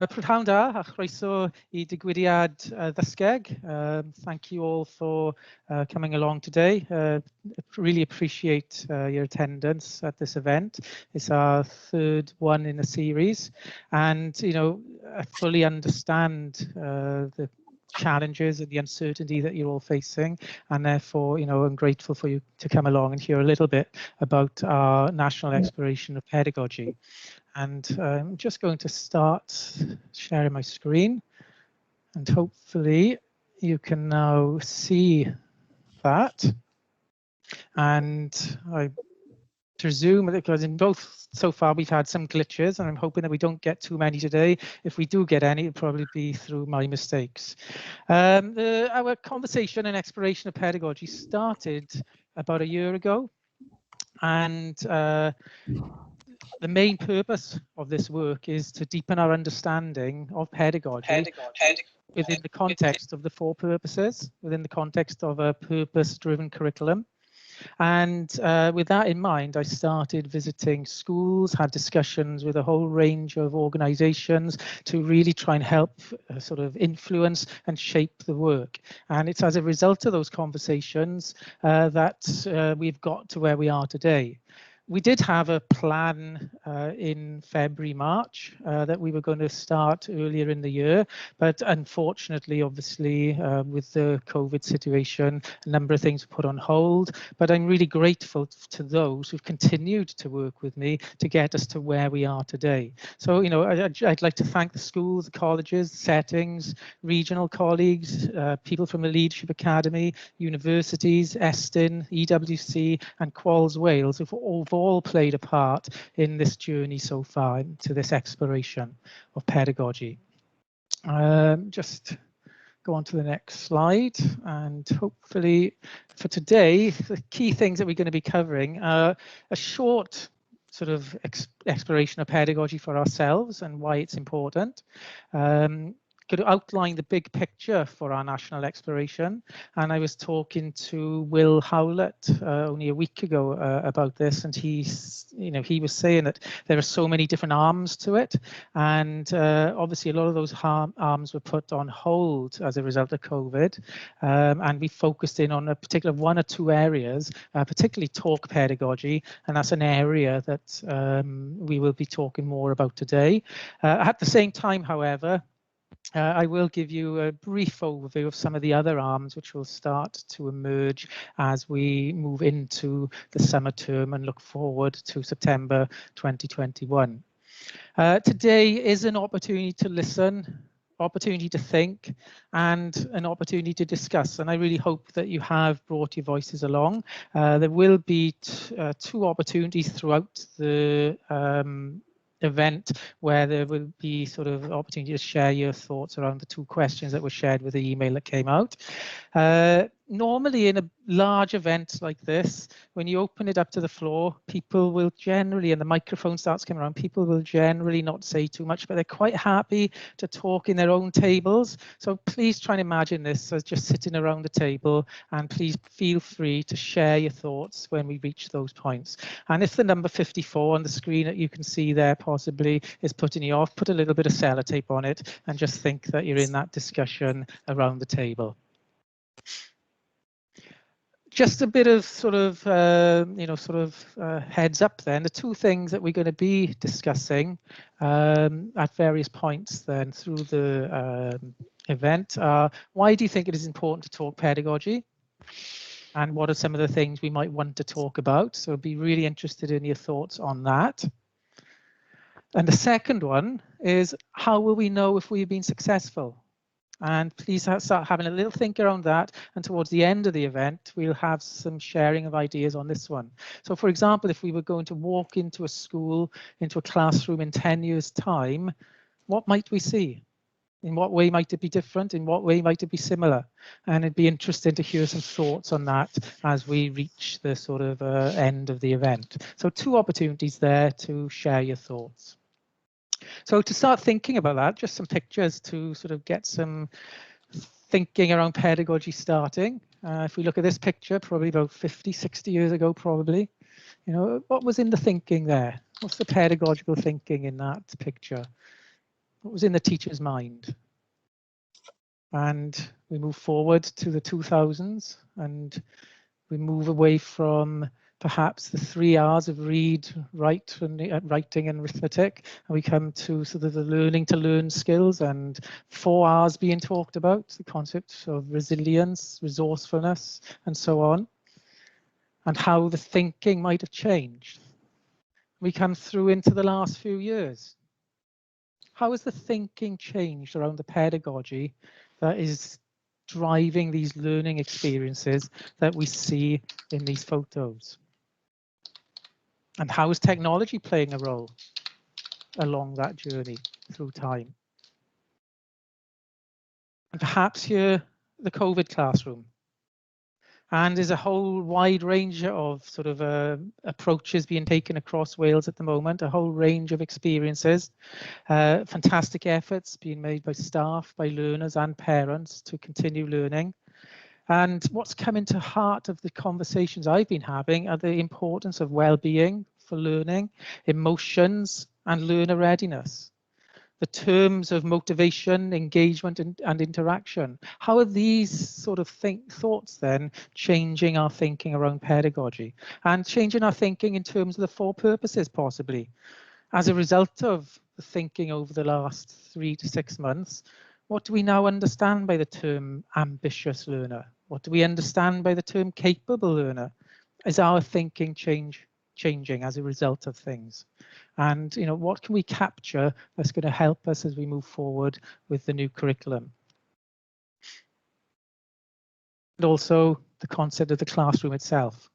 Y prynhawn da a chroeso I digwyddiad ddysgeg. Thank you all for coming along today. Really appreciate your attendance at this event. It's our third one in a series, and I fully understand the challenges and the uncertainty that you're all facing, and therefore I'm grateful for you to come along and hear a little bit about our national exploration of pedagogy. And I'm just going to start sharing my screen, and hopefully you can now see that. And I presume that because in both so far we've had some glitches, and I'm hoping that we don't get too many today. If we do get any, it'll probably be through my mistakes. Our conversation and exploration of pedagogy started about a year ago, and the main purpose of this work is to deepen our understanding of pedagogy within the context of the four purposes, within the context of a purpose-driven curriculum. And with that in mind, I started visiting schools, had discussions with a whole range of organisations to really try and help sort of influence and shape the work. And it's as a result of those conversations that we've got to where we are today. We did have a plan in February, March that we were going to start earlier in the year, but unfortunately, obviously, with the COVID situation, a number of things were put on hold. But I'm really grateful to those who've continued to work with me to get us to where we are today. So, I'd like to thank the schools, the colleges, settings, regional colleagues, people from the Leadership Academy, universities, Estin, EWC, and Qualls Wales, who've all played a part in this journey so far into this exploration of pedagogy. Just go on to the next slide, and hopefully for today, the key things that we're going to be covering are a short sort of exploration of pedagogy for ourselves and why it's important. Could outline the big picture for our national exploration, and I was talking to Will Howlett only a week ago about this, and he was saying that there are so many different arms to it, and obviously a lot of those arms were put on hold as a result of COVID, and we focused in on a particular one or two areas, particularly talk pedagogy, and that's an area that we will be talking more about today. At the same time, however, I will give you a brief overview of some of the other arms which will start to emerge as we move into the summer term and look forward to September 2021. Today is an opportunity to listen, opportunity to think, and an opportunity to discuss, and I really hope that you have brought your voices along. There will be two opportunities throughout the event where there will be sort of opportunity to share your thoughts around the two questions that were shared with the email that came out. Normally in a large event like this, when you open it up to the floor, people will generally, and the microphone starts coming around, people will generally not say too much, but they're quite happy to talk in their own tables. So please try and imagine this as just sitting around the table, and please feel free to share your thoughts when we reach those points. And if the number 54 on the screen that you can see there possibly is putting you off, put a little bit of sellotape on it and just think that you're in that discussion around the table. Just a bit of sort of, heads up then. The two things that we're going to be discussing at various points then through the event are, why do you think it is important to talk pedagogy? And what are some of the things we might want to talk about? So I'd be really interested in your thoughts on that. And the second one is, how will we know if we've been successful? And please start having a little think around that. And towards the end of the event, we'll have some sharing of ideas on this one. So, for example, if we were going to walk into a school, into a classroom in 10 years' time, what might we see? In what way might it be different? In what way might it be similar? And it'd be interesting to hear some thoughts on that as we reach the sort of end of the event. So 2 opportunities there to share your thoughts. So to start thinking about that, just some pictures to sort of get some thinking around pedagogy starting. If we look at this picture, probably about 50, 60 years ago, probably, what was in the thinking there? What's the pedagogical thinking in that picture? what was in the teacher's mind. And we move forward to the 2000s, and we move away from perhaps the 3 R's of read, write, and writing and arithmetic, and we come to sort of the learning to learn skills, and 4 R's being talked about, the concept of resilience, resourcefulness, and so on, and how the thinking might have changed. We come through into the last few years. How has the thinking changed around the pedagogy that is driving these learning experiences that we see in these photos? And how is technology playing a role along that journey through time? And perhaps here, the COVID classroom. And there's a whole wide range of sort of approaches being taken across Wales at the moment, a whole range of experiences, fantastic efforts being made by staff, by learners and parents to continue learning. And what's come into heart of the conversations I've been having are the importance of well-being for learning, emotions and learner readiness. The terms of motivation, engagement and interaction. How are these sort of thoughts then changing our thinking around pedagogy and changing our thinking in terms of the 4 purposes possibly? As a result of the thinking over the last 3 to 6 months, what do we now understand by the term ambitious learner? What do we understand by the term capable learner? Is our thinking changing as a result of things? And what can we capture that's going to help us as we move forward with the new curriculum? And also the concept of the classroom itself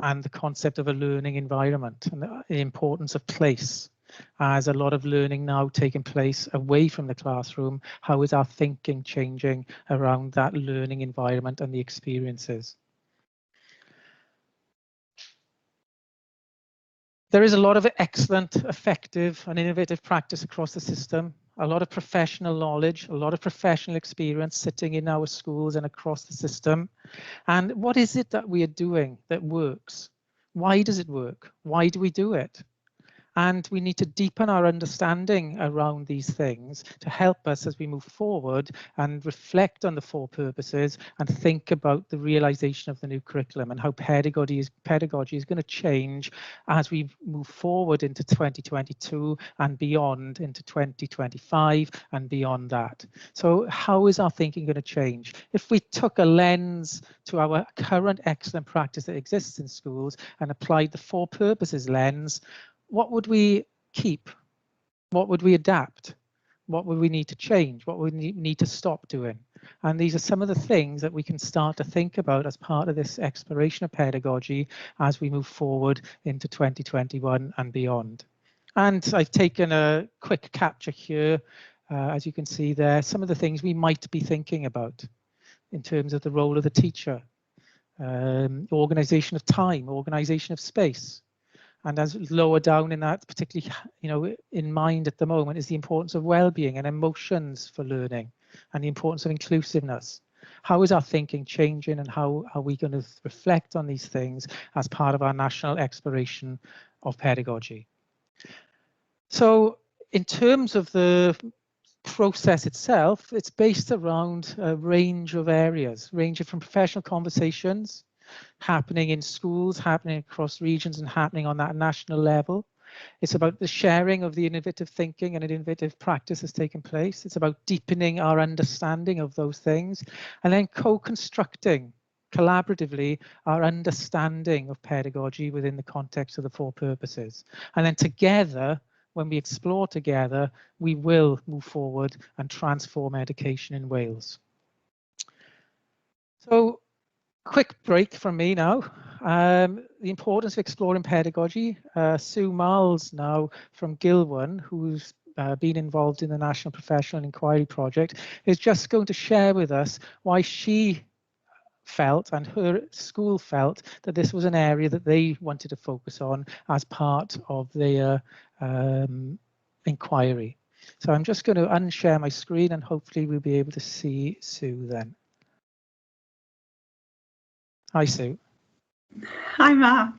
and the concept of a learning environment and the importance of place. As a lot of learning now taking place away from the classroom, how is our thinking changing around that learning environment and the experiences? There is a lot of excellent, effective and innovative practice across the system, a lot of professional knowledge, a lot of professional experience sitting in our schools and across the system. And what is it that we are doing that works? Why does it work? Why do we do it? And we need to deepen our understanding around these things to help us as we move forward and reflect on the 4 purposes and think about the realization of the new curriculum and how pedagogy is going to change as we move forward into 2022 and beyond into 2025 and beyond that. So how is our thinking going to change? If we took a lens to our current excellent practice that exists in schools and applied the 4 purposes lens, what would we keep? What would we adapt? What would we need to change? What would we need to stop doing? And these are some of the things that we can start to think about as part of this exploration of pedagogy as we move forward into 2021 and beyond. And I've taken a quick capture here, as you can see there, some of the things we might be thinking about in terms of the role of the teacher, organisation of time, organisation of space. And as lower down in that, particularly, in mind at the moment, is the importance of well-being and emotions for learning and the importance of inclusiveness. How is our thinking changing and how are we going to reflect on these things as part of our national exploration of pedagogy? So in terms of the process itself, it's based around a range of areas, ranging from professional conversations, happening in schools, happening across regions and happening on that national level. It's about the sharing of the innovative thinking and innovative practice that's taken place. It's about deepening our understanding of those things and then co-constructing collaboratively our understanding of pedagogy within the context of the 4 purposes. And then together, when we explore together, we will move forward and transform education in Wales. So, quick break from me now. The importance of exploring pedagogy. Sue Miles now from Gilwan, who's been involved in the National Professional Inquiry Project, is just going to share with us why she felt and her school felt that this was an area that they wanted to focus on as part of their inquiry. So I'm just going to unshare my screen and hopefully we'll be able to see Sue then. Hi, Sue. Hi, Mark.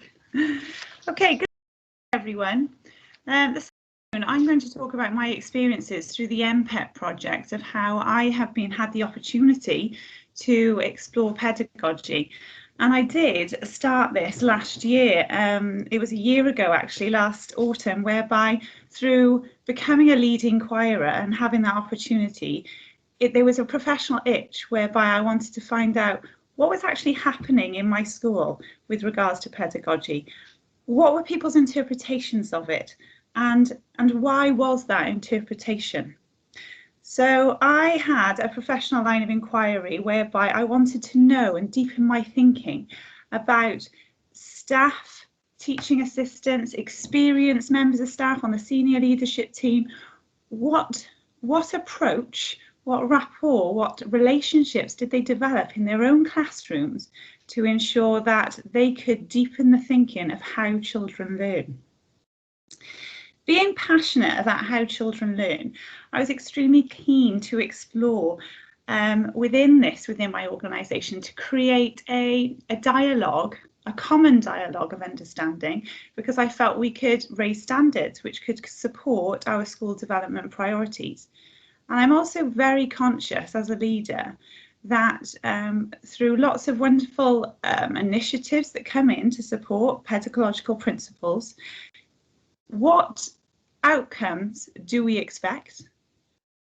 Okay, good everyone. This I'm going to talk about my experiences through the MPET project of how I have had the opportunity to explore pedagogy. And I did start this last year. It was a year ago, actually, last autumn, whereby through becoming a lead inquirer and having that opportunity, there was a professional itch whereby I wanted to find out what was actually happening in my school with regards to pedagogy. What were people's interpretations of it? And why was that interpretation? So I had a professional line of inquiry whereby I wanted to know and deepen my thinking about staff, teaching assistants, experienced members of staff on the senior leadership team. What approach, what rapport, what relationships did they develop in their own classrooms to ensure that they could deepen the thinking of how children learn? Being passionate about how children learn, I was extremely keen to explore within my organisation to create a dialogue, a common dialogue of understanding, because I felt we could raise standards which could support our school development priorities. And I'm also very conscious as a leader that through lots of wonderful initiatives that come in to support pedagogical principles, what outcomes do we expect?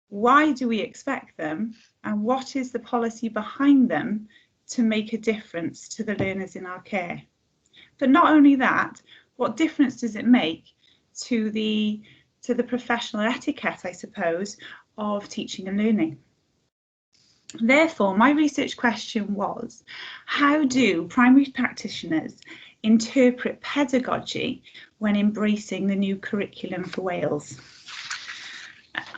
Why do we expect them? And what is the policy behind them to make a difference to the learners in our care? But not only that, what difference does it make to the professional etiquette, I suppose, of teaching and learning? Therefore, my research question was, how do primary practitioners interpret pedagogy when embracing the new curriculum for Wales?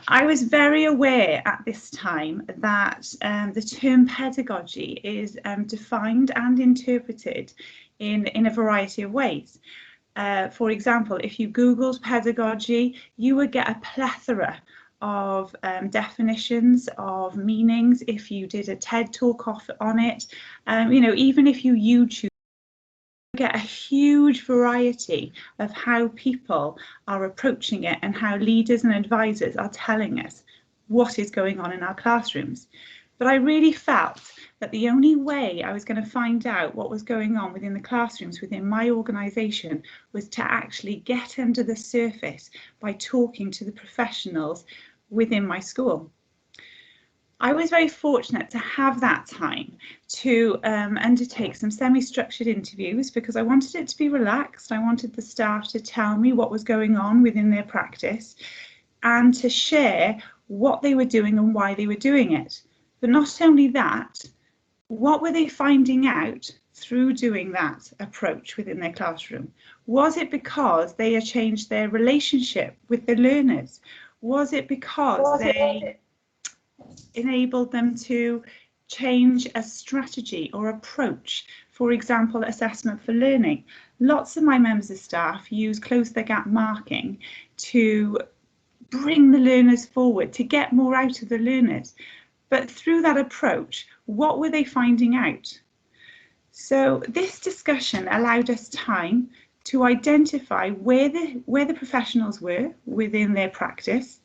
I was very aware at this time that the term pedagogy is defined and interpreted in a variety of ways. For example, if you Googled pedagogy, you would get a plethora of definitions, of meanings. If you did a TED talk on it, even if you YouTube, get a huge variety of how people are approaching it and how leaders and advisors are telling us what is going on in our classrooms. But I really felt that the only way I was going to find out what was going on within the classrooms within my organisation was to actually get under the surface by talking to the professionals within my school. I was very fortunate to have that time to undertake some semi-structured interviews because I wanted it to be relaxed. I wanted the staff to tell me what was going on within their practice and to share what they were doing and why they were doing it. But not only that, what were they finding out through doing that approach within their classroom? Was it because they had changed their relationship with the learners? Was it because they enabled them to change a strategy or approach? For example, assessment for learning. Lots of my members of staff use close the gap marking to bring the learners forward, to get more out of the learners. But through that approach, what were they finding out? So this discussion allowed us time to identify where the professionals were within their practice.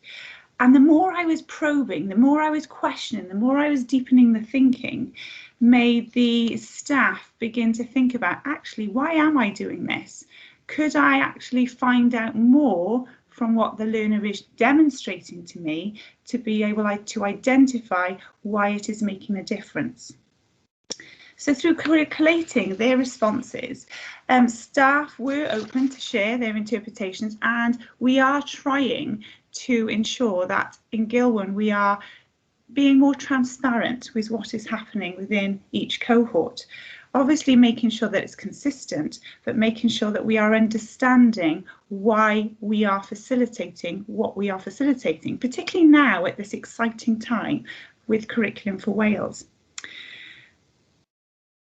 And the more I was probing, the more I was questioning, the more I was deepening the thinking, made the staff begin to think about, actually, why am I doing this? Could I actually find out more from what the learner is demonstrating to me to be able to identify why it is making a difference? So through collating their responses, staff were open to share their interpretations, and we are trying to ensure that in Gilwan we are being more transparent with what is happening within each cohort. Obviously making sure that it's consistent, but making sure that we are understanding why we are facilitating what we are facilitating, particularly now at this exciting time with Curriculum for Wales.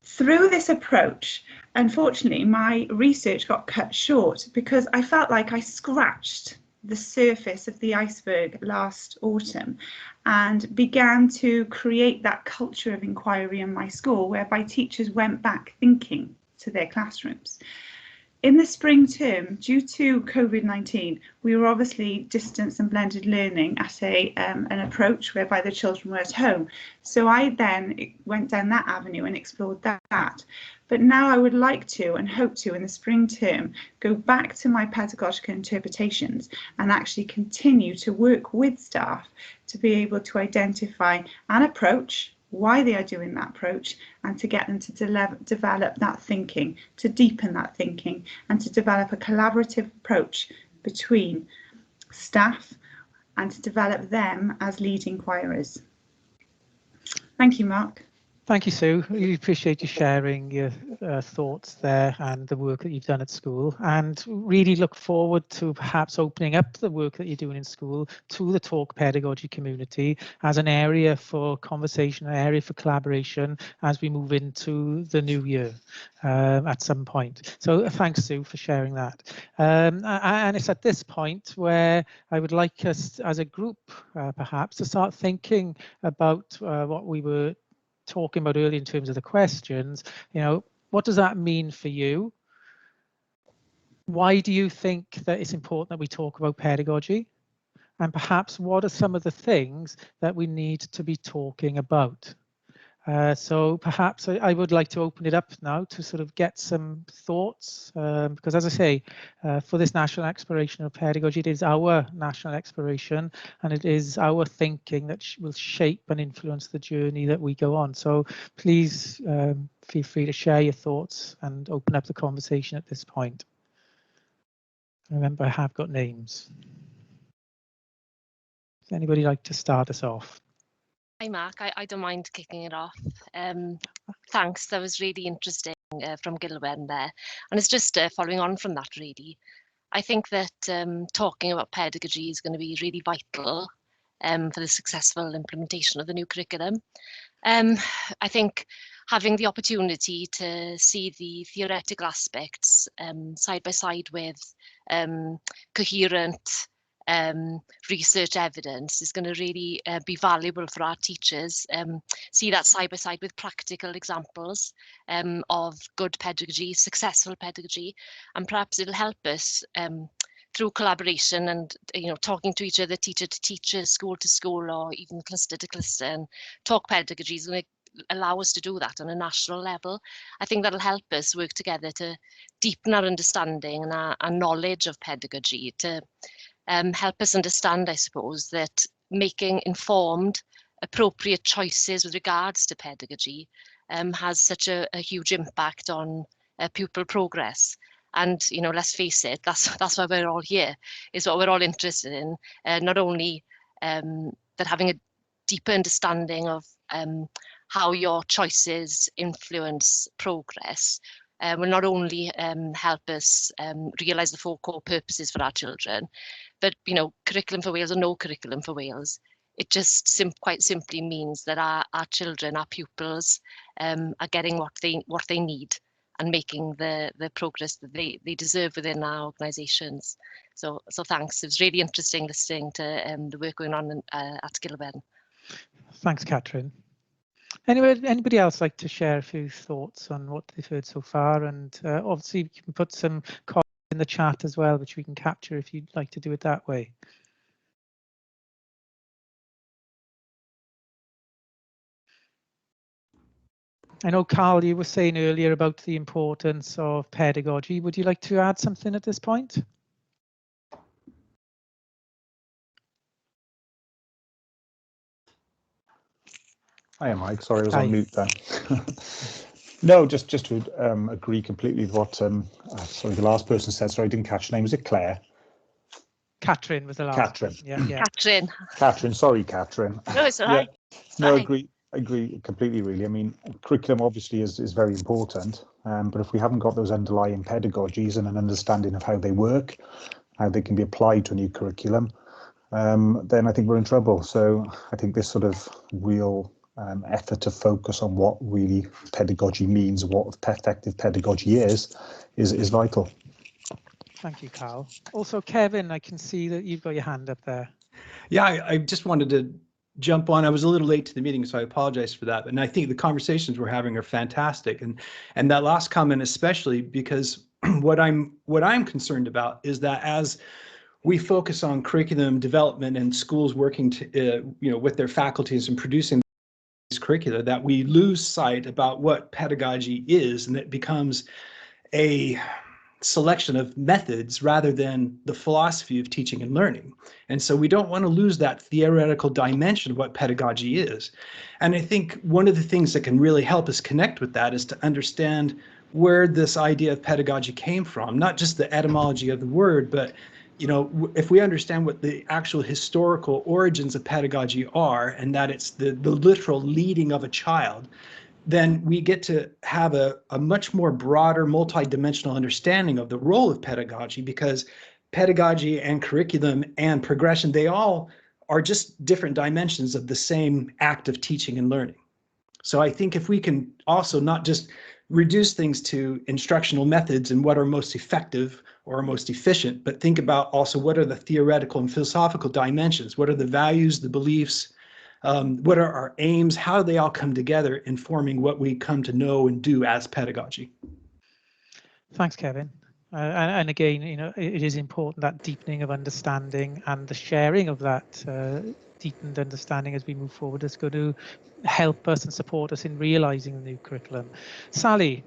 Through this approach, unfortunately, my research got cut short because I felt like I scratched the surface of the iceberg last autumn and began to create that culture of inquiry in my school whereby teachers went back thinking to their classrooms. In the spring term, due to COVID-19, we were obviously distance and blended learning at an approach whereby the children were at home. So I then went down that avenue and explored that. But now I would like to and hope to in the spring term go back to my pedagogical interpretations and actually continue to work with staff to be able to identify an approach, why they are doing that approach, and to get them to develop that thinking, to deepen that thinking, and to develop a collaborative approach between staff and to develop them as lead inquirers. Thank you, Mark. Thank you, Sue. We appreciate you sharing your thoughts there and the work that you've done at school, and really look forward to perhaps opening up the work that you're doing in school to the talk pedagogy community as an area for conversation, an area for collaboration as we move into the new year at some point. So thanks, Sue, for sharing that. And it's at this point where I would like us as a group perhaps to start thinking about what we were talking about earlier in terms of the questions. You know, what does that mean for you? Why do you think that it's important that we talk about pedagogy? And perhaps what are some of the things that we need to be talking about? So perhaps I would like to open it up now to sort of get some thoughts, because as I say, for this national exploration of pedagogy, it is our national exploration and it is our thinking that will shape and influence the journey that we go on. So please feel free to share your thoughts and open up the conversation at this point. Remember, I have got names. Does anybody like to start us off? Hi, Mark. I don't mind kicking it off. Thanks. That was really interesting from Gilwen there. And it's just following on from that, really. I think that talking about pedagogy is going to be really vital for the successful implementation of the new curriculum. I think having the opportunity to see the theoretical aspects side by side with coherent research evidence is going to really be valuable for our teachers. See that side by side with practical examples of good pedagogy, successful pedagogy, and perhaps it'll help us through collaboration and talking to each other, teacher to teacher, school to school, or even cluster to cluster. And talk pedagogy is going to allow us to do that on a national level. I think that'll help us work together to deepen our understanding and our knowledge of pedagogy, to help us understand, I suppose, that making informed, appropriate choices with regards to pedagogy has such a huge impact on pupil progress. And let's face it, that's why we're all here, is what we're all interested in. Not only that having a deeper understanding of how your choices influence progress will not only help us realise the 4 core purposes for our children, but curriculum for Wales or no curriculum for Wales, it just quite simply means that our children, our pupils, are getting what they need and making the progress that they deserve within our organisations. So thanks. It was really interesting listening to the work going on at Gilwen. Thanks, Catherine. Anybody else like to share a few thoughts on what they've heard so far? And obviously you can put some comments in the chat as well, which we can capture if you'd like to do it that way. I know, Carl, you were saying earlier about the importance of pedagogy. Would you like to add something at this point? Hi, Mike. Sorry, I was on mute then. No, just to agree completely with what sorry, the last person said. Sorry, I didn't catch her name. Was it Claire? Catherine was the last. Catherine. Yeah. Catherine. Sorry, Catherine. No, it's all right. No, I agree completely. Really, I mean, curriculum obviously is very important, but if we haven't got those underlying pedagogies and an understanding of how they work, how they can be applied to a new curriculum, then I think we're in trouble. So I think this sort of real effort to focus on what really pedagogy means, what effective pedagogy is vital. Thank you, Carl. Also, Kevin, I can see that you've got your hand up there. Yeah, I just wanted to jump on. I was a little late to the meeting, so I apologize for that. And I think the conversations we're having are fantastic. And that last comment, especially because what I'm concerned about is that as we focus on curriculum development and schools working to, with their faculties and producing these curricula, that we lose sight about what pedagogy is, and it becomes a selection of methods rather than the philosophy of teaching and learning. And so we don't want to lose that theoretical dimension of what pedagogy is. And I think one of the things that can really help us connect with that is to understand where this idea of pedagogy came from, not just the etymology of the word, but if we understand what the actual historical origins of pedagogy are, and that it's the literal leading of a child, then we get to have a much more broader, multidimensional understanding of the role of pedagogy, because pedagogy and curriculum and progression, they all are just different dimensions of the same act of teaching and learning. So I think if we can also not just reduce things to instructional methods and what are most effective or most efficient, but think about also what are the theoretical and philosophical dimensions, what are the values, the beliefs, what are our aims, how do they all come together in forming what we come to know and do as pedagogy. Thanks, Kevin. And again, it is important, that deepening of understanding and the sharing of that deepened understanding as we move forward is going to help us and support us in realising the new curriculum. Sally.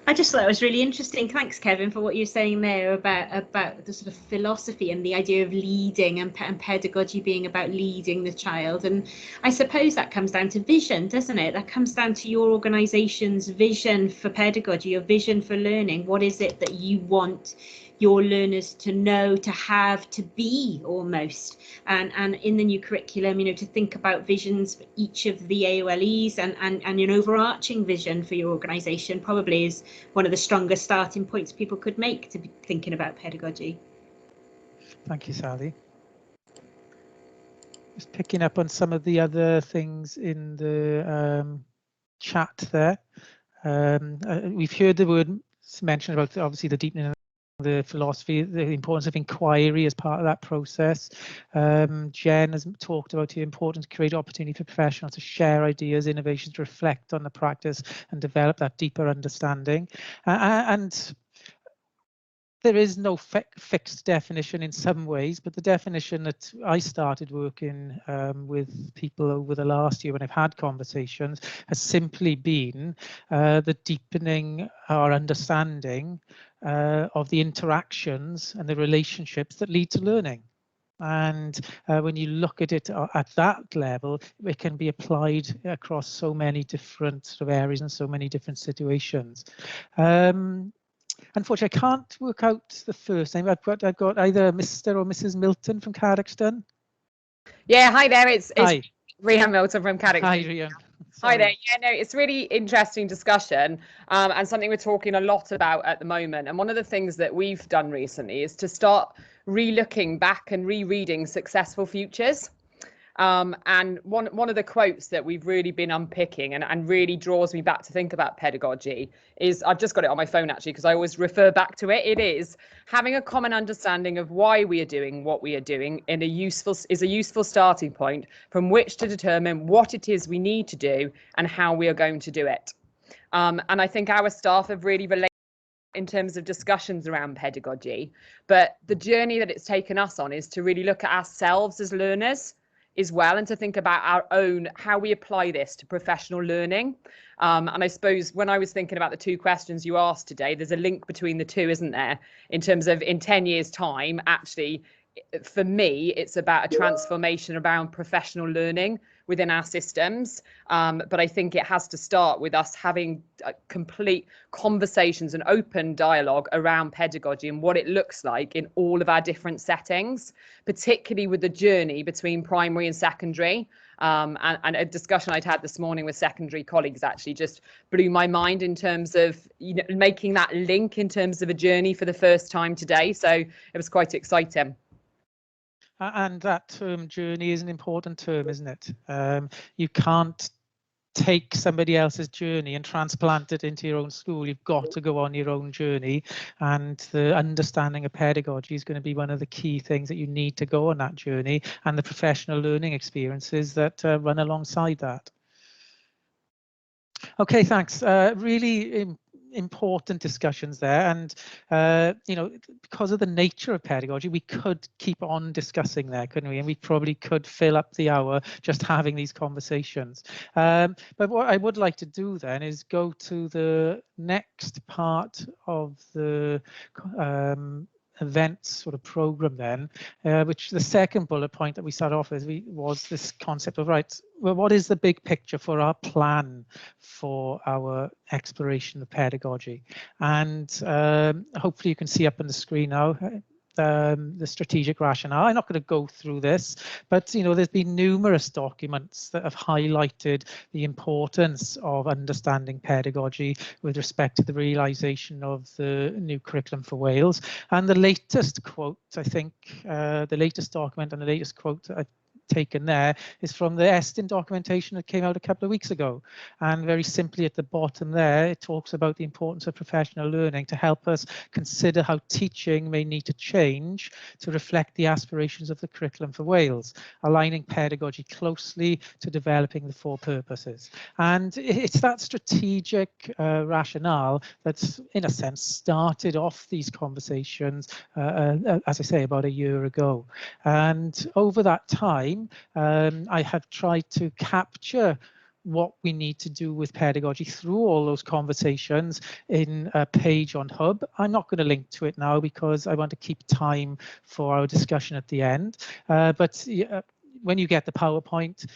I just thought it was really interesting. Thanks, Kevin, for what you're saying there about the sort of philosophy and the idea of leading, and pedagogy being about leading the child. And I suppose that comes down to vision, doesn't it? That comes down to your organisation's vision for pedagogy, your vision for learning. What is it that you want your learners to know, to have, to be almost? And in the new curriculum, to think about visions for each of the AOLEs and an overarching vision for your organisation probably is one of the strongest starting points people could make to be thinking about pedagogy. Thank you, Sally. Just picking up on some of the other things in the chat there. We've heard the word mentioned about obviously the deepening, the philosophy, the importance of inquiry as part of that process. Jen has talked about the importance to create opportunity for professionals to share ideas, innovations, to reflect on the practice and develop that deeper understanding. And there is no fixed definition in some ways, but the definition that I started working with people over the last year when I've had conversations has simply been the deepening our understanding of the interactions and the relationships that lead to learning. And when you look at it at that level, it can be applied across so many different sort of areas and so many different situations. Unfortunately, I can't work out the first name. I've got either Mr. or Mrs. Milton from Carrickstone. Yeah, hi there. It's Hi. Rhian Milton from Carrickstone. Hi, Rhian. Hi there. Yeah, no, it's really interesting discussion and something we're talking a lot about at the moment. And one of the things that we've done recently is to start re-looking back and rereading Successful Futures. And one of the quotes that we've really been unpicking and really draws me back to think about pedagogy is, I've just got it on my phone actually, because I always refer back to it. It is having a common understanding of why we are doing what we are doing is a useful starting point from which to determine what it is we need to do and how we are going to do it. And I think our staff have really related in terms of discussions around pedagogy, but the journey that it's taken us on is to really look at ourselves as learners as well, and to think about our own, how we apply this to professional learning. And I suppose when I was thinking about the two questions you asked today, there's a link between the two, isn't there? In terms of in 10 years time, actually, for me, it's about a transformation around professional learning within our systems. But I think it has to start with us having complete conversations and open dialogue around pedagogy and what it looks like in all of our different settings, particularly with the journey between primary and secondary. And a discussion I'd had this morning with secondary colleagues actually just blew my mind in terms of making that link in terms of a journey for the first time today. So it was quite exciting. And that term journey is an important term, isn't it? You can't take somebody else's journey and transplant it into your own school. You've got to go on your own journey, and the understanding of pedagogy is going to be one of the key things that you need to go on that journey, and the professional learning experiences that run alongside that. Okay, thanks. Really important discussions there, and you know, because of the nature of pedagogy, we could keep on discussing there, couldn't we? And we probably could fill up the hour just having these conversations. But what I would like to do then is go to the next part of the event sort of program then, which the second bullet point that we started off with was this concept of, right, well, what is the big picture for our plan for our exploration of pedagogy? And hopefully you can see up on the screen now the strategic rationale. I'm not going to go through this, but you know, there's been numerous documents that have highlighted the importance of understanding pedagogy with respect to the realisation of the new curriculum for Wales. And the latest quote, I think, the latest document and the latest quote that I've taken there is from the Estin documentation that came out a couple of weeks ago. And very simply at the bottom there, it talks about the importance of professional learning to help us consider how teaching may need to change to reflect the aspirations of the curriculum for Wales, aligning pedagogy closely to developing the 4 purposes. And it's that strategic rationale that's, in a sense, started off these conversations, as I say, about a year ago. And over that time, I have tried to capture what we need to do with pedagogy through all those conversations in a page on Hub. I'm not going to link to it now because I want to keep time for our discussion at the end. But when you get the PowerPoint,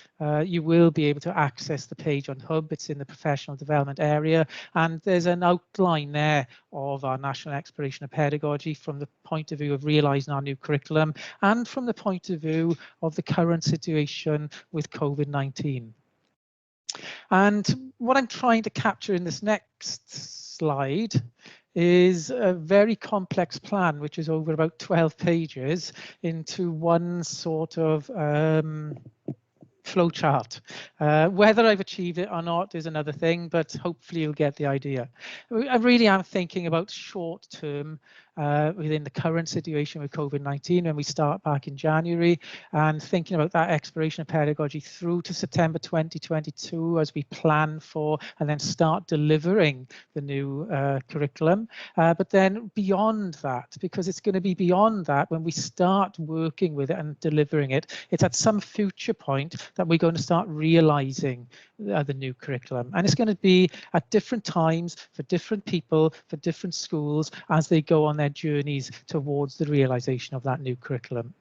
you will be able to access the page on Hub. It's in the professional development area, and there's an outline there of our national exploration of pedagogy from the point of view of realising our new curriculum and from the point of view of the current situation with COVID-19. And what I'm trying to capture in this next slide is a very complex plan, which is over about 12 pages into one sort of flowchart. Whether I've achieved it or not is another thing, but hopefully you'll get the idea. I really am thinking about short term within the current situation with COVID-19 when we start back in January, and thinking about that exploration of pedagogy through to September 2022 as we plan for and then start delivering the new curriculum. But then beyond that, because it's going to be beyond that when we start working with it and delivering it, it's at some future point that we're going to start realizing the new curriculum. And it's going to be at different times for different people, for different schools as they go on their journeys towards the realization of that new curriculum.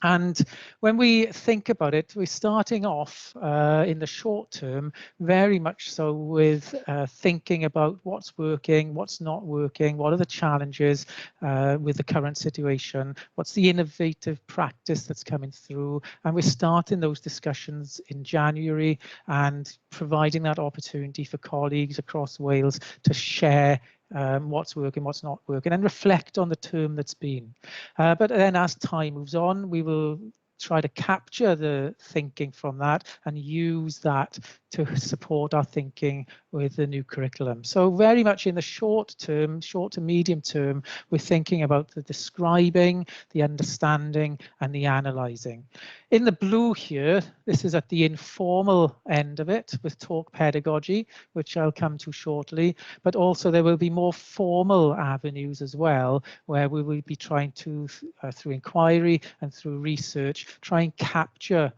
And when we think about it, we're starting off in the short term, very much so with thinking about what's working, what's not working, what are the challenges with the current situation, what's the innovative practice that's coming through. And we're starting those discussions in January and providing that opportunity for colleagues across Wales to share what's working, what's not working, and reflect on the term that's been. But then as time moves on, we will try to capture the thinking from that and use that to support our thinking with the new curriculum. So very much in the short term, short to medium term, we're thinking about the describing, the understanding, and the analysing. In the blue here, this is at the informal end of it with talk pedagogy, which I'll come to shortly, but also there will be more formal avenues as well, where we will be trying to, through inquiry and through research, try and capture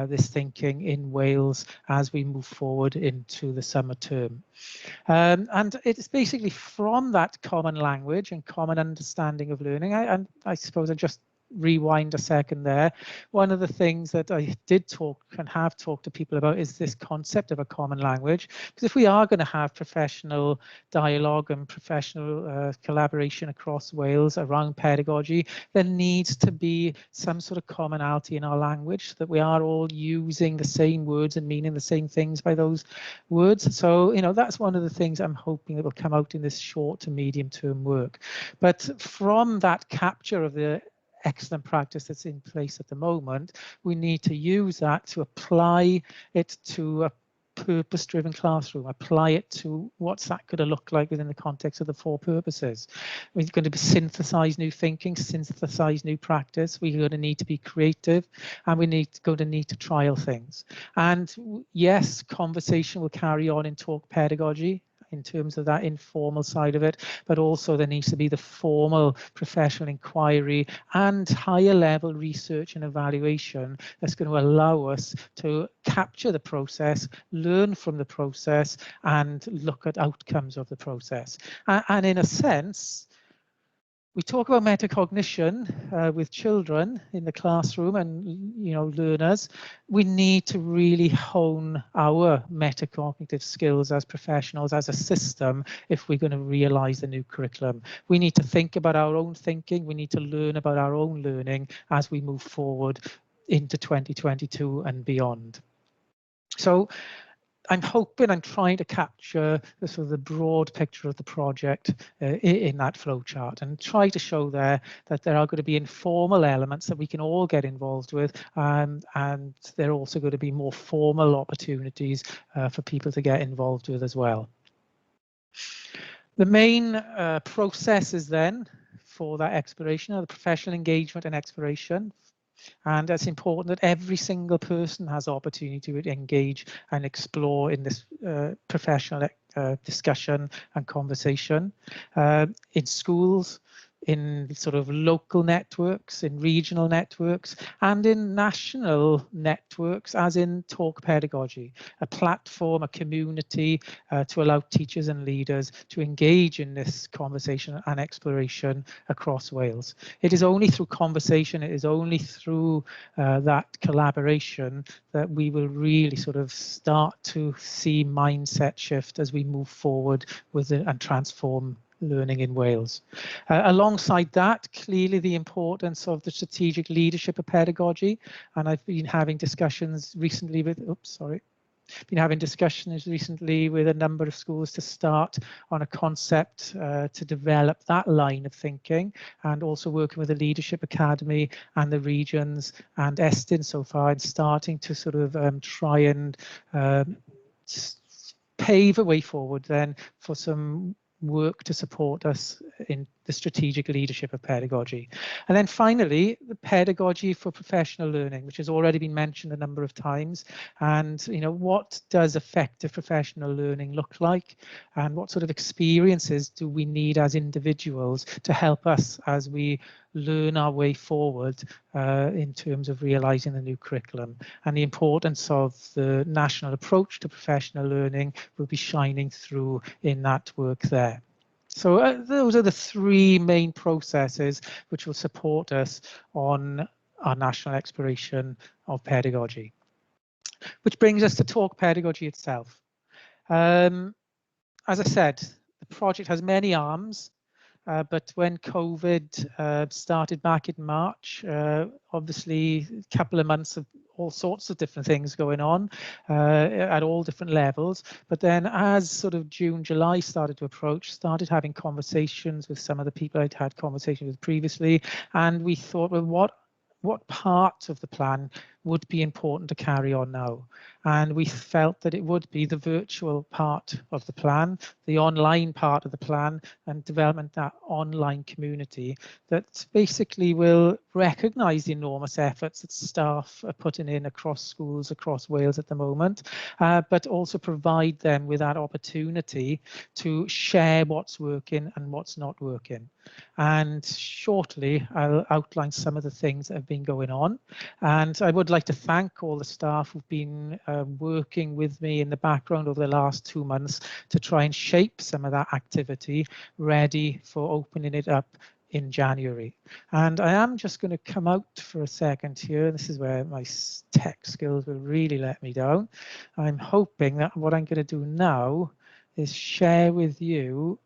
this thinking in Wales as we move forward into the summer term. And it's basically from that common language and common understanding of learning. I suppose I just rewind a second there. One of the things that I did talk and have talked to people about is this concept of a common language, because if we are going to have professional dialogue and professional collaboration across Wales around pedagogy, there needs to be some sort of commonality in our language, so that we are all using the same words and meaning the same things by those words. So, you know, that's one of the things I'm hoping that will come out in this short to medium term work. But from that capture of the excellent practice that's in place at the moment, we need to use that to apply it to a purpose-driven classroom, apply it to what's that going to look like within the context of the 4 purposes. We're going to synthesize new thinking, synthesize new practice. We're going to need to be creative, and we're going to need to trial things. And yes, conversation will carry on in talk pedagogy. in terms of that informal side of it, but also there needs to be the formal professional inquiry and higher level research and evaluation that's going to allow us to capture the process, learn from the process, and look at outcomes of the process. And in a sense, we talk about metacognition with children in the classroom and learners. We need to really hone our metacognitive skills as professionals, as a system, if we're going to realise the new curriculum. We need to think about our own thinking. We need to learn about our own learning as we move forward into 2022 and beyond. So I'm hoping I'm trying to capture the sort of the broad picture of the project in that flowchart, and try to show there that there are going to be informal elements that we can all get involved with, and there are also going to be more formal opportunities for people to get involved with as well. The main processes then for that exploration are the professional engagement and exploration. And it's important that every single person has the opportunity to engage and explore in this professional discussion and conversation in schools, in sort of local networks, in regional networks, and in national networks, as in Talk Pedagogy, a platform, a community to allow teachers and leaders to engage in this conversation and exploration across Wales. It is only through conversation, it is only through that collaboration that we will really sort of start to see mindset shift as we move forward with it and transform learning in Wales. Alongside that, clearly the importance of the strategic leadership of pedagogy, and I've been having discussions recently with, been having discussions recently with a number of schools to start on a concept to develop that line of thinking, and also working with the Leadership Academy and the regions and Estyn so far, and starting to sort of try and pave a way forward then for some work to support us in the strategic leadership of pedagogy. And then finally, the pedagogy for professional learning, which has already been mentioned a number of times. And what does effective professional learning look like, and what sort of experiences do we need as individuals to help us as we learn our way forward in terms of realising the new curriculum. And the importance of the national approach to professional learning will be shining through in that work there. So those are the three main processes which will support us on our national exploration of pedagogy. Which brings us to Talk Pedagogy itself. As I said, the project has many arms. But when COVID started back in March, obviously a couple of months of all sorts of different things going on at all different levels. But then as sort of June, July started to approach, started having conversations with some of the people I'd had conversations with previously. And we thought, well, what part of the plan would be important to carry on now? And we felt that it would be the virtual part of the plan, the online part of the plan, and development that online community that basically will recognise the enormous efforts that staff are putting in across schools across Wales at the moment, but also provide them with that opportunity to share what's working and what's not working. And shortly, I'll outline some of the things that have been going on. And I would like to thank all the staff who've been working with me in the background over the last 2 months to try and shape some of that activity ready for opening it up in January. And I am just going to come out for a second here. This is where my tech skills will really let me down. I'm hoping that what I'm going to do now is share with you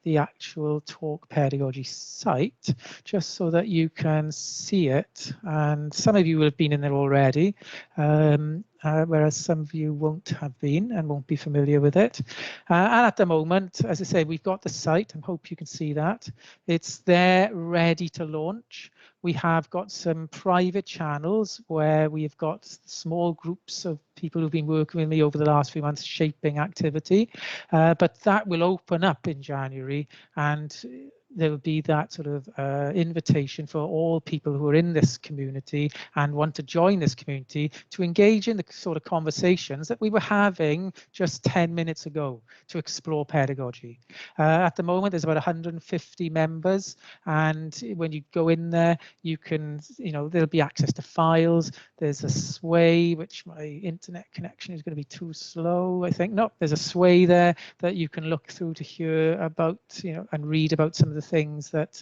the actual Talk Pedagogy site, just so that you can see it. And some of you will have been in there already, whereas some of you won't have been and won't be familiar with it. And at the moment, as I say, we've got the site. I hope you can see that. It's there ready to launch. We have got some private channels where we've got small groups of people who've been working with me over the last few months shaping activity, but that will open up in January, and there will be that sort of invitation for all people who are in this community and want to join this community to engage in the sort of conversations that we were having just 10 minutes ago to explore pedagogy. At the moment, there's about 150 members, and when you go in there, you can, there'll be access to files. There's a sway, which my internet connection is going to be too slow, I think. No, there's a sway there that you can look through to hear about, and read about some of the things that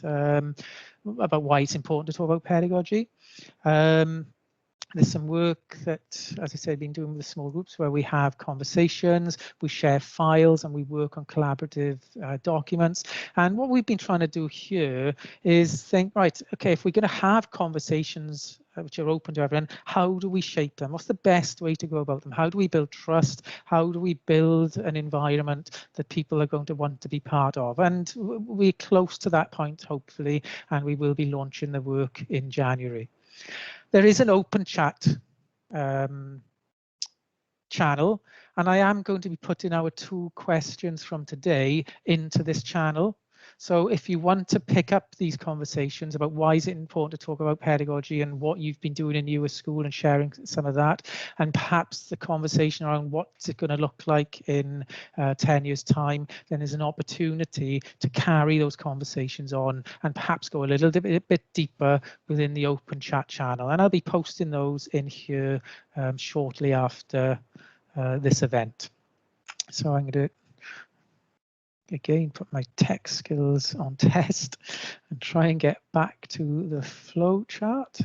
about why it's important to talk about pedagogy. There's some work that, as I said, I've been doing with small groups where we have conversations, we share files, and we work on collaborative documents. And what we've been trying to do here is think, right, okay, if we're going to have conversations which are open to everyone, how do we shape them? What's the best way to go about them? How do we build trust? How do we build an environment that people are going to want to be part of? And we're close to that point, hopefully, and we will be launching the work in January. There is an open chat channel, and I am going to be putting our 2 questions from today into this channel. So if you want to pick up these conversations about why is it important to talk about pedagogy and what you've been doing in your school and sharing some of that, and perhaps the conversation around what's it going to look like in 10 years time, then there's an opportunity to carry those conversations on and perhaps go a little bit deeper within the open chat channel. And I'll be posting those in here shortly after this event. So I'm going to again put my tech skills on test and try and get back to the flow chart,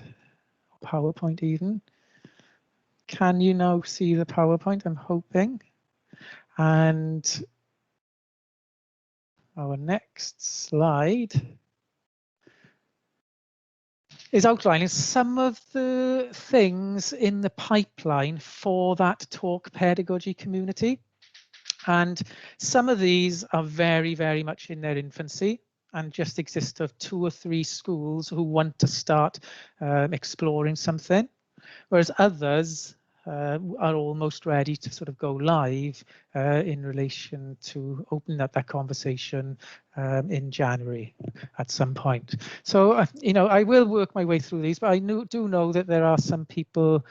PowerPoint even. Can you now see the PowerPoint? I'm hoping. And our next slide is outlining some of the things in the pipeline for that talk pedagogy community. And some of these are very, very much in their infancy and just exist of 2 or 3 schools who want to start exploring something, whereas others are almost ready to sort of go live in relation to opening up that conversation in January at some point. So, I will work my way through these, but I do know that there are some people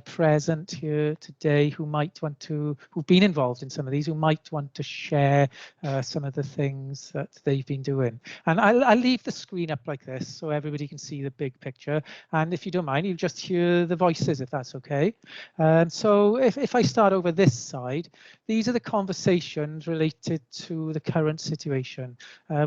present here today who might want to, who've been involved in some of these, who might want to share some of the things that they've been doing. And I'll leave the screen up like this so everybody can see the big picture. And if you don't mind, you just hear the voices, if that's okay. So if I start over this side, these are the conversations related to the current situation.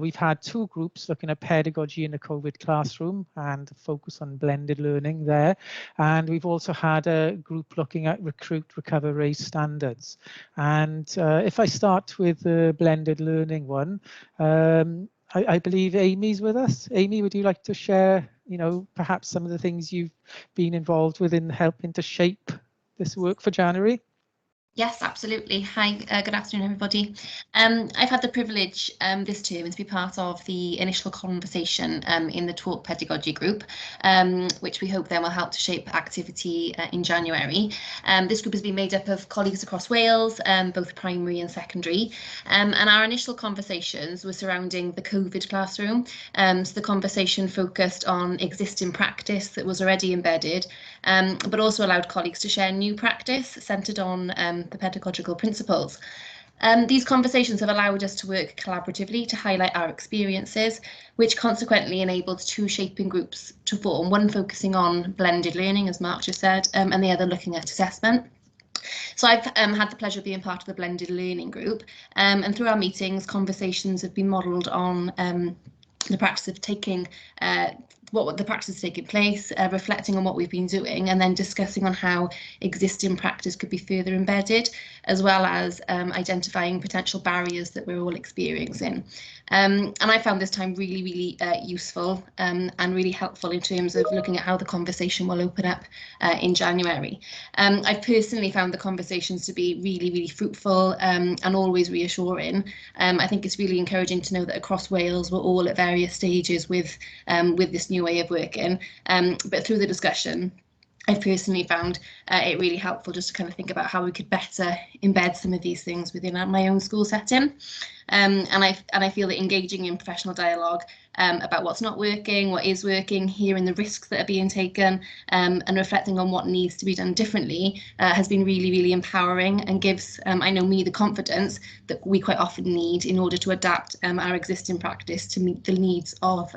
We've had 2 groups looking at pedagogy in the COVID classroom and focus on blended learning there. And we've also had a group looking at recruit, recover, raise standards. And if I start with the blended learning one, I believe Amy's with us. Amy, would you like to share, perhaps some of the things you've been involved with in helping to shape this work for January? Yes, absolutely. Hi, good afternoon, everybody. I've had the privilege this term to be part of the initial conversation in the Talk Pedagogy group, which we hope then will help to shape activity in January. This group has been made up of colleagues across Wales, both primary and secondary, and our initial conversations were surrounding the COVID classroom. So the conversation focused on existing practice that was already embedded, but also allowed colleagues to share new practice centred on the pedagogical principles. These conversations have allowed us to work collaboratively to highlight our experiences, which consequently enabled 2 shaping groups to form, one focusing on blended learning, as Mark just said, and the other looking at assessment. So I've had the pleasure of being part of the blended learning group, and through our meetings, conversations have been modelled on the practice of taking what the practice is taking place, reflecting on what we've been doing, and then discussing on how existing practice could be further embedded, as well as identifying potential barriers that we're all experiencing. And I found this time really, really useful and really helpful in terms of looking at how the conversation will open up in January. I've personally found the conversations to be really, really fruitful and always reassuring. I think it's really encouraging to know that across Wales we're all at various stages with this new way of working, but through the discussion I've personally found it really helpful just to kind of think about how we could better embed some of these things within my own school setting. And I feel that engaging in professional dialogue about what's not working, what is working, hearing the risks that are being taken, and reflecting on what needs to be done differently has been really, really empowering, and gives, I know, me the confidence that we quite often need in order to adapt our existing practice to meet the needs of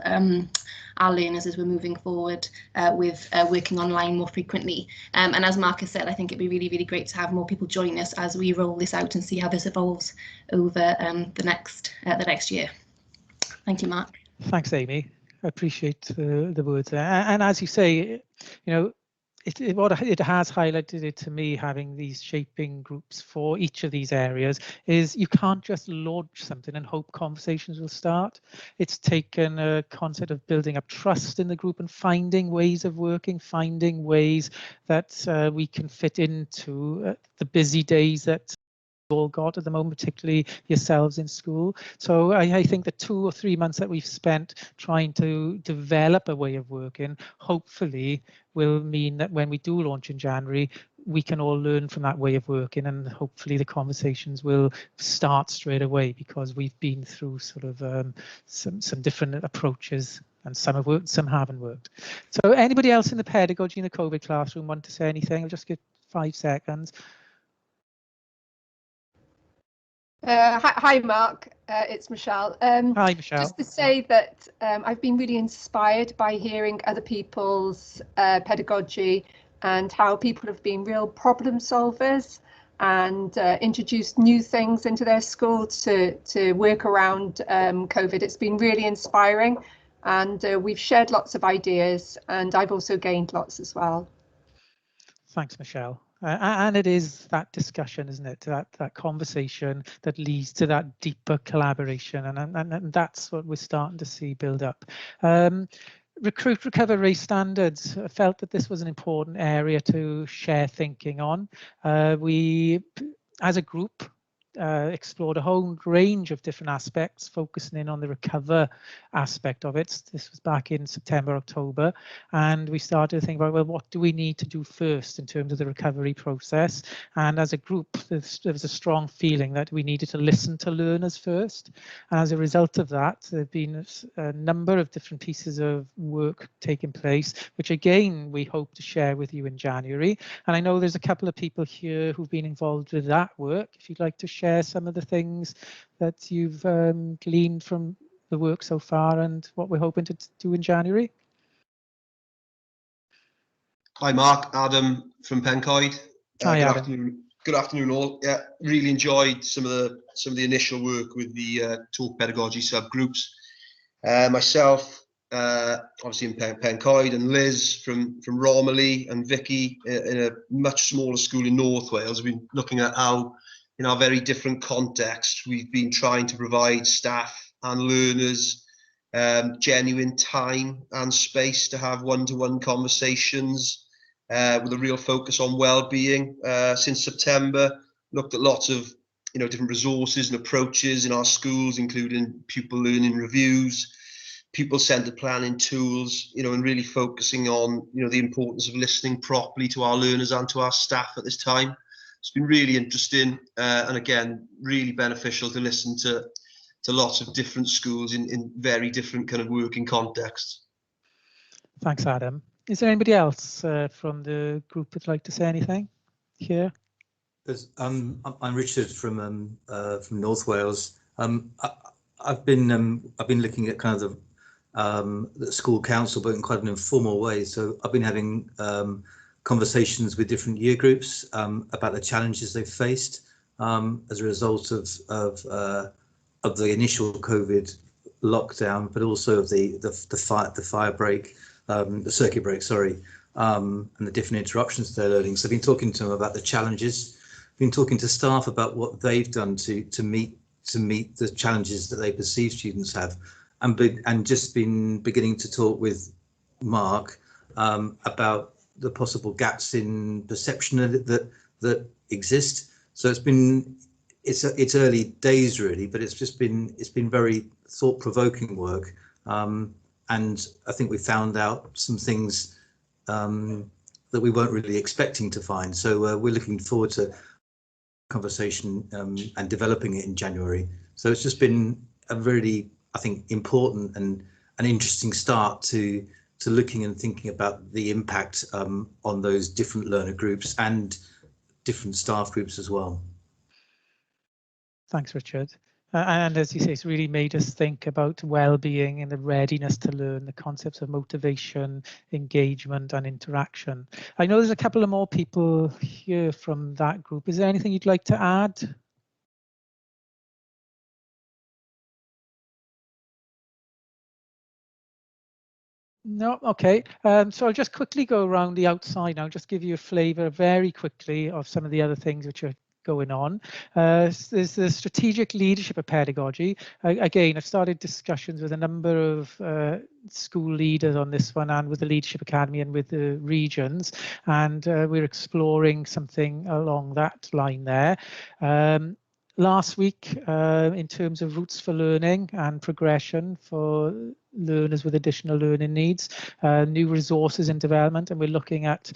our learners as we're moving forward with working online more frequently. And as Mark has said, I think it'd be really, really great to have more people join us as we roll this out and see how this evolves over the next year. Thank you, Mark. Thanks, Amy. I appreciate the words there. And as you say, you know, it has highlighted it to me, having these shaping groups for each of these areas, is you can't just launch something and hope conversations will start. It's taken a concept of building up trust in the group and finding ways of working, finding ways that we can fit into the busy days that all got at the moment, particularly yourselves in school. So I think the 2 or 3 months that we've spent trying to develop a way of working hopefully will mean that when we do launch in January, we can all learn from that way of working, and hopefully the conversations will start straight away, because we've been through sort of some different approaches, and some have worked, some haven't worked. So anybody else in the pedagogy in the COVID classroom want to say anything? I'll just give 5 seconds. Hi, Mark. It's Michelle. Hi, Michelle. Just to say that I've been really inspired by hearing other people's pedagogy and how people have been real problem solvers and introduced new things into their school to work around COVID. It's been really inspiring, and we've shared lots of ideas, and I've also gained lots as well. Thanks, Michelle. And it is that discussion, isn't it? That conversation that leads to that deeper collaboration, and that's what we're starting to see build up. Recruit, recover, raise standards. I felt that this was an important area to share thinking on. We, as a group, explored a whole range of different aspects, focusing in on the recover aspect of it. This was back in September, October, and we started to think about, well, what do we need to do first in terms of the recovery process? And as a group, there was a strong feeling that we needed to listen to learners first. And as a result of that, there have been a number of different pieces of work taking place, which again, we hope to share with you in January. And I know there's a couple of people here who've been involved with that work. If you'd like to share some of the things that you've gleaned from the work so far and what we're hoping to do in January. Hi, Mark. Adam from Pencoed. Hi, good Adam. afternoon. Good afternoon, all. Yeah, really enjoyed some of the initial work with the talk pedagogy subgroups. Myself, obviously in Pencoed, and Liz from Romilly, and Vicky in a much smaller school in North Wales. We've been looking at how, in our very different context, we've been trying to provide staff and learners genuine time and space to have one-to-one conversations with a real focus on well-being. Since September, looked at lots of different resources and approaches in our schools, including pupil learning reviews, pupil-centered planning tools, and really focusing on the importance of listening properly to our learners and to our staff at this time. It's been really interesting, and again, really beneficial to listen to lots of different schools in very different kind of working contexts. Thanks, Adam. Is there anybody else from the group that'd like to say anything here? I'm Richard from North Wales. I've been looking at kind of the school council, but in quite an informal way. So I've been having conversations with different year groups about the challenges they've faced as a result of the initial COVID lockdown, but also of the fire break, the circuit break, sorry, and the different interruptions to their learning. So I've been talking to them about the challenges, been talking to staff about what they've done to meet the challenges that they perceive students have, and just been beginning to talk with Mark about the possible gaps in perception that exist. So it's early days really, but it's been very thought-provoking work, and I think we found out some things that we weren't really expecting to find. So we're looking forward to conversation and developing it in January So it's just been a really, I think, important and an interesting start to looking and thinking about the impact on those different learner groups and different staff groups as well. Thanks, Richard. And as you say, it's really made us think about well-being and the readiness to learn, the concepts of motivation, engagement and interaction. I know there's a couple of more people here from that group. Is there anything you'd like to add? No, okay. So I'll just quickly go around the outside now, just give you a flavour very quickly of some of the other things which are going on. There's the strategic leadership of pedagogy. Again, I've started discussions with a number of school leaders on this one, and with the Leadership Academy and with the regions, and we're exploring something along that line there. Last week, in terms of routes for learning and progression for learners with additional learning needs, new resources in development, and we're looking at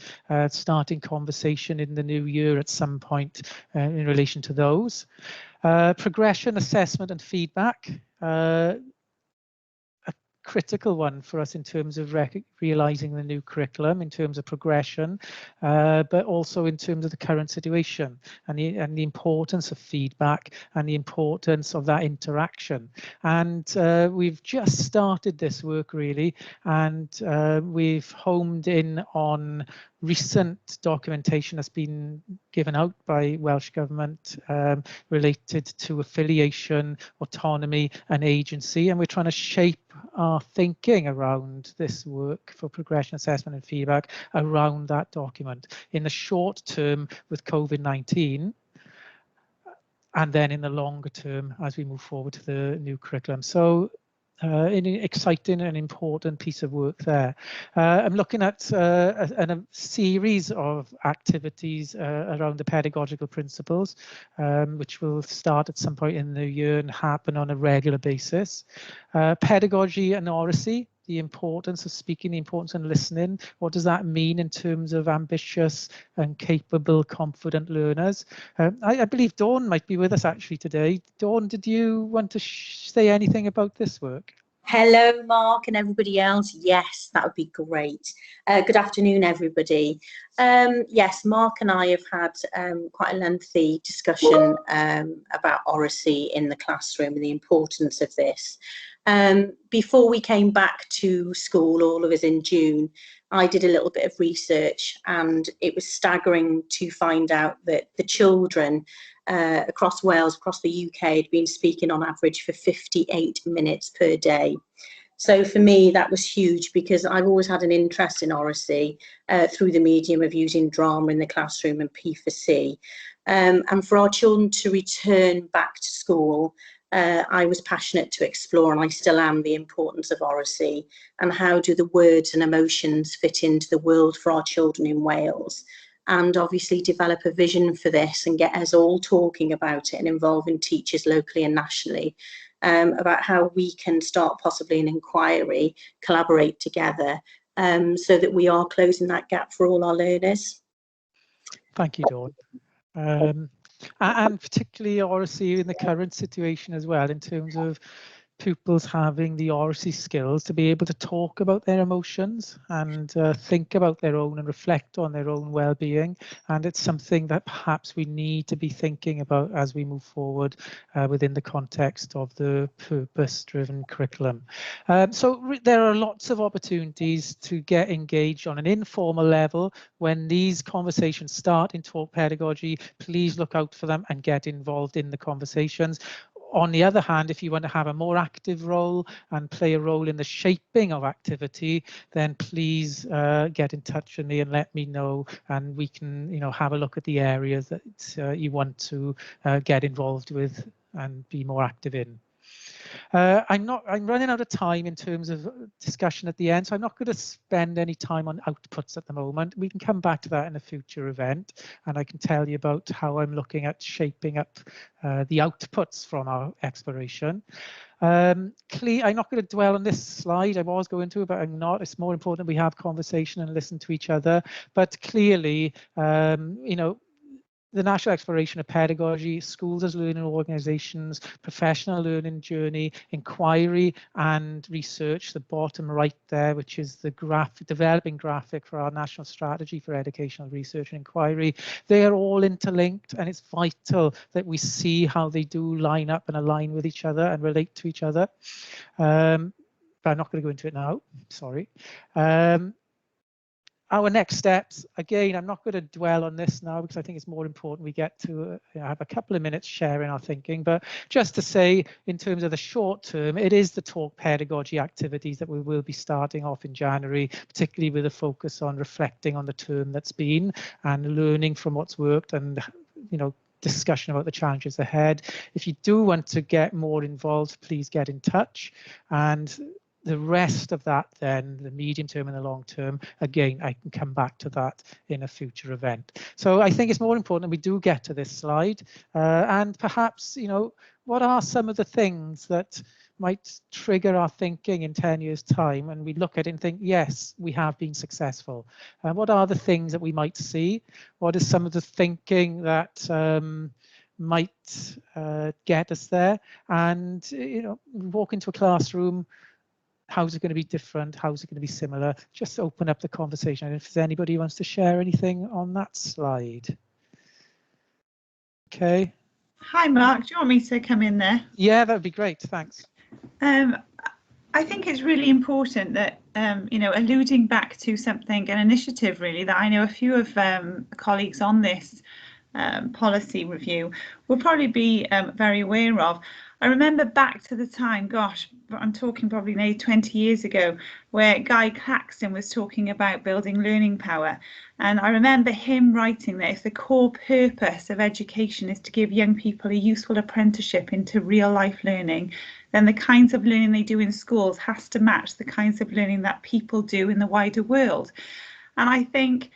starting conversation in the new year at some point in relation to those. Progression, assessment and feedback. Critical one for us in terms of realising the new curriculum, in terms of progression, but also in terms of the current situation and the importance of feedback and the importance of that interaction. And we've just started this work really, and we've homed in on recent documentation that's been given out by Welsh Government related to affiliation, autonomy and agency, and we're trying to shape our thinking around this work for progression assessment and feedback around that document in the short term with COVID-19, and then in the longer term as we move forward to the new curriculum. So an exciting and important piece of work there. I'm looking at a series of activities around the pedagogical principles, which will start at some point in the year and happen on a regular basis. Pedagogy and oracy, the importance of speaking, the importance of listening. What does that mean in terms of ambitious and capable, confident learners? I believe Dawn might be with us actually today. Dawn, did you want to say anything about this work? Hello, Mark and everybody else. Yes, that would be great. Good afternoon, everybody. Yes, Mark and I have had quite a lengthy discussion about oracy in the classroom and the importance of this. Before we came back to school, all of us in June, I did a little bit of research, and it was staggering to find out that the children across Wales, across the UK, had been speaking on average for 58 minutes per day. So for me, that was huge, because I've always had an interest in oracy through the medium of using drama in the classroom and P4C. And for our children to return back to school, I was passionate to explore, and I still am, the importance of oracy and how do the words and emotions fit into the world for our children in Wales, and obviously develop a vision for this and get us all talking about it and involving teachers locally and nationally about how we can start possibly an inquiry, collaborate together so that we are closing that gap for all our learners. Thank you, Dawn. And particularly oracy in the current situation as well, in terms of pupils having the oracy skills to be able to talk about their emotions and think about their own and reflect on their own well-being. And it's something that perhaps we need to be thinking about as we move forward within the context of the purpose-driven curriculum. So there are lots of opportunities to get engaged on an informal level. When these conversations start in Talk Pedagogy, please look out for them and get involved in the conversations. On the other hand, if you want to have a more active role and play a role in the shaping of activity, then please get in touch with me and let me know, and we can, have a look at the areas that you want to get involved with and be more active in. I'm running out of time in terms of discussion at the end, so I'm not going to spend any time on outputs at the moment. We can come back to that in a future event, and I can tell you about how I'm looking at shaping up the outputs from our exploration. I'm not going to dwell on this slide. I was going to, but I'm not. It's more important we have conversation and listen to each other. But clearly, the national exploration of pedagogy, schools as learning organisations, professional learning journey, inquiry and research, the bottom right there, which is the developing graphic for our national strategy for educational research and inquiry. They are all interlinked, and it's vital that we see how they do line up and align with each other and relate to each other. But I'm not going to go into it now, sorry. Our next steps, again, I'm not going to dwell on this now because I think it's more important we get to have a couple of minutes sharing our thinking, but just to say in terms of the short term, it is the talk pedagogy activities that we will be starting off in January, particularly with a focus on reflecting on the term that's been and learning from what's worked and, you know, discussion about the challenges ahead. If you do want to get more involved, please get in touch. And the rest of that, then the medium term and the long term, again, I can come back to that in a future event. So I think it's more important we do get to this slide, and perhaps, you know, what are some of the things that might trigger our thinking in 10 years' time, and we look at it and think, yes, we have been successful. And what are the things that we might see? What is some of the thinking that might get us there? And, you know, walk into a classroom, how's it going to be different? How's it going to be similar? Just open up the conversation. And if there's anybody who wants to share anything on that slide. Okay. Hi, Mark. Do you want me to come in there? Yeah, that would be great. Thanks. I think it's really important that, you know, alluding back to something, an initiative really that I know a few of colleagues on this policy review will probably be very aware of. I remember back to the time, gosh, I'm talking probably maybe 20 years ago, where Guy Claxton was talking about building learning power. And I remember him writing that if the core purpose of education is to give young people a useful apprenticeship into real life learning, then the kinds of learning they do in schools has to match the kinds of learning that people do in the wider world. And I think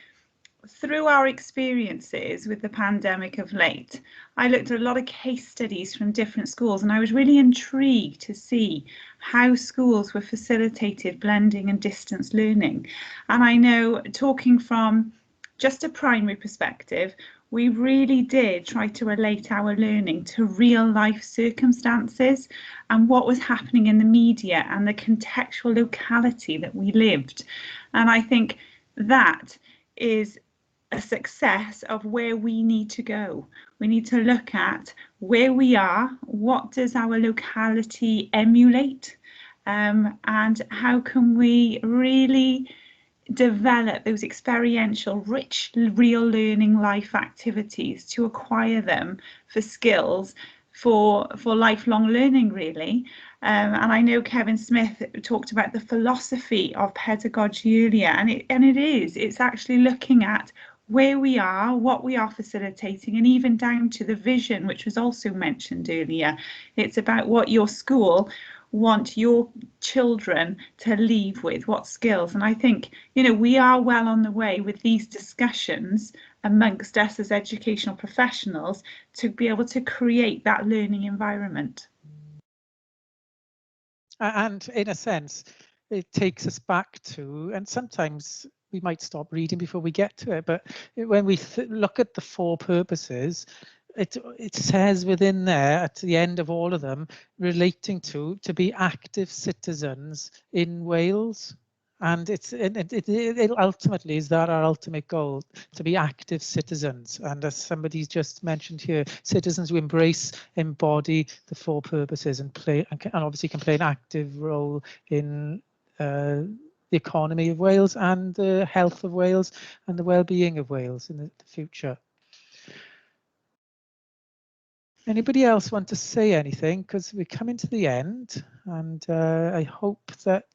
through our experiences with the pandemic of late, I looked at a lot of case studies from different schools, and I was really intrigued to see how schools were facilitated blending and distance learning. And I know, talking from just a primary perspective, we really did try to relate our learning to real life circumstances and what was happening in the media and the contextual locality that we lived. And I think that is a success of where we need to go. We need to look at where we are, what does our locality emulate, and how can we really develop those experiential, rich, real learning life activities to acquire them for skills for lifelong learning, really. And I know Kevin Smith talked about the philosophy of pedagogy earlier, and it's actually looking at where we are, what we are facilitating, and even down to the vision, which was also mentioned earlier. It's about what your school want your children to leave with, what skills. And I think, you know, we are well on the way with these discussions amongst us as educational professionals to be able to create that learning environment. And in a sense, it takes us back to, and sometimes we might stop reading before we get to it, but when we look at the 4 purposes, it says within there at the end of all of them, relating to be active citizens in Wales. And it ultimately is that our ultimate goal, to be active citizens. And as somebody's just mentioned here, citizens who embrace, embody the 4 purposes and play, and obviously can play an active role in the economy of Wales and the health of Wales and the well-being of Wales in the future. Anybody else want to say anything? Because we're coming to the end, and I hope that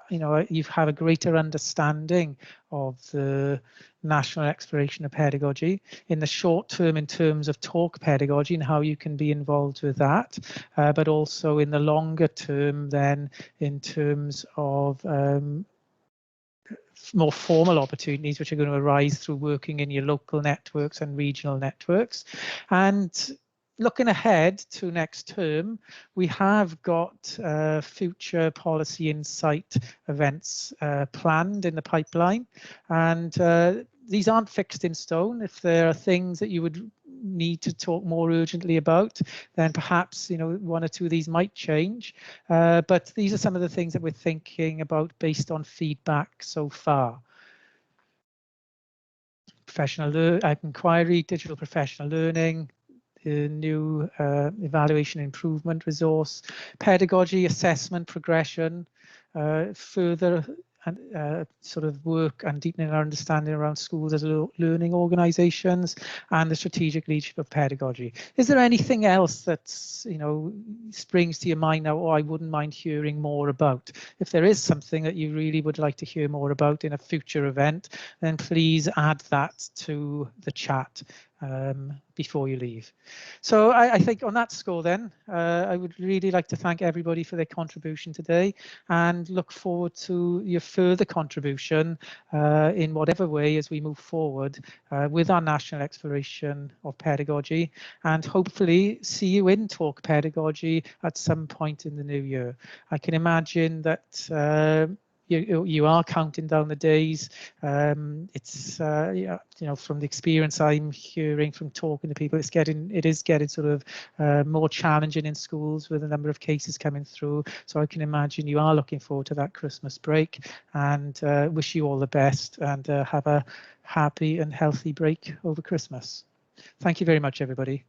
you know, you've had a greater understanding of the national exploration of pedagogy in the short term in terms of talk pedagogy and how you can be involved with that, but also in the longer term then in terms of more formal opportunities which are going to arise through working in your local networks and regional networks. And looking ahead to next term, we have got future policy insight events planned in the pipeline, and these aren't fixed in stone. If there are things that you would need to talk more urgently about, then perhaps one or two of these might change. But these are some of the things that we're thinking about based on feedback so far. Professional inquiry, digital professional learning, the new evaluation improvement resource, pedagogy, assessment, progression, further sort of work and deepening our understanding around schools as learning organisations, and the strategic leadership of pedagogy. Is there anything else that springs to your mind now, or I wouldn't mind hearing more about? If there is something that you really would like to hear more about in a future event, then please add that to the chat before you leave. So I think on that score then, I would really like to thank everybody for their contribution today, and look forward to your further contribution in whatever way as we move forward with our national exploration of pedagogy, and hopefully see you in Talk Pedagogy at some point in the new year. I can imagine that you are counting down the days. It's from the experience I'm hearing from talking to people, it is getting sort of more challenging in schools with a number of cases coming through. So I can imagine you are looking forward to that Christmas break, and wish you all the best, and have a happy and healthy break over Christmas. Thank you very much, everybody.